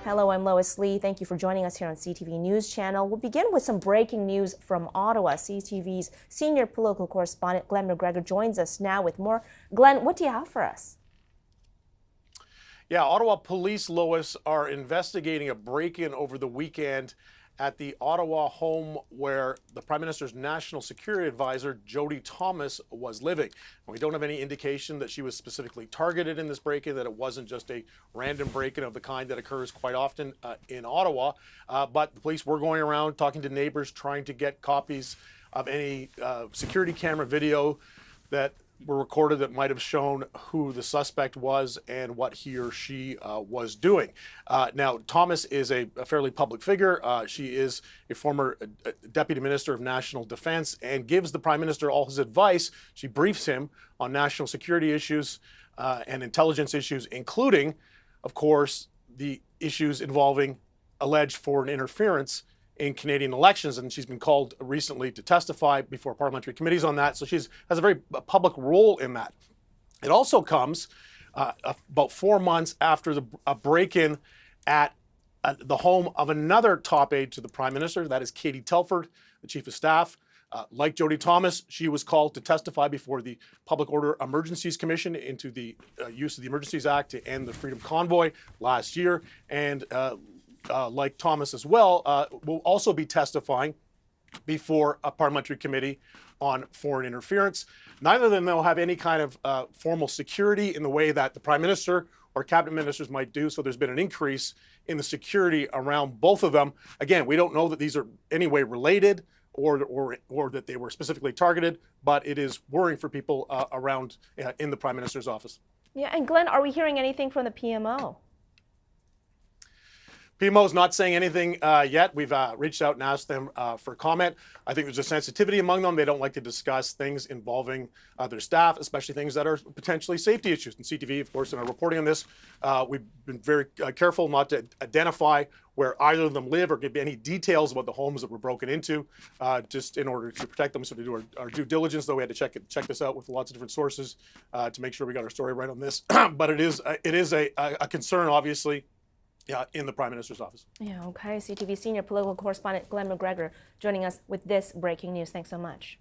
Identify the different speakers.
Speaker 1: Hello, I'm Lois Lee. Thank you for joining us here on CTV News Channel. We'll begin with some breaking news from Ottawa. CTV's senior political correspondent Glen McGregor joins us now with more. Glen, what do you have for us?
Speaker 2: Yeah, Ottawa police, Lois, are investigating a break-in over the weekend at the Ottawa home where the Prime Minister's national security advisor, Jody Thomas, was living. And we don't have any indication that she was specifically targeted in this break-in, that it wasn't just a random break-in of the kind that occurs quite often in Ottawa. But the police were going around talking to neighbors, trying to get copies of any security camera video that were recorded that might have shown who the suspect was and what he or she was doing. Now, Thomas is a fairly public figure. She is a former Deputy Minister of National Defense and gives the Prime Minister all his advice. She briefs him on national security issues and intelligence issues, including, of course, the issues involving alleged foreign interference in Canadian elections, and she's been called recently to testify before parliamentary committees on that. So she has a very public role in that. It also comes about 4 months after a break-in at the home of another top aide to the Prime Minister, that is Katie Telford, the Chief of Staff. Like Jody Thomas, she was called to testify before the Public Order Emergencies Commission into the use of the Emergencies Act to end the Freedom Convoy last year, and like Thomas as well, will also be testifying before a parliamentary committee on foreign interference. Neither of them will have any kind of formal security in the way that the Prime Minister or cabinet ministers might do, so there's been an increase in the security around both of them. Again, we don't know that these are any way related or that they were specifically targeted, but it is worrying for people around in the Prime Minister's office.
Speaker 1: Yeah, and Glen, are we hearing anything from the PMO?
Speaker 2: PMO is not saying anything yet. We've reached out and asked them for comment. I think there's a sensitivity among them. They don't like to discuss things involving their staff, especially things that are potentially safety issues. And CTV, of course, in our reporting on this, we've been very careful not to identify where either of them live or give any details about the homes that were broken into, just in order to protect them. So to do our due diligence, though, we had to check this out with lots of different sources to make sure we got our story right on this. But it is a concern, obviously, in the Prime Minister's office.
Speaker 1: Yeah, okay. CTV senior political correspondent Glen McGregor joining us with this breaking news. Thanks so much.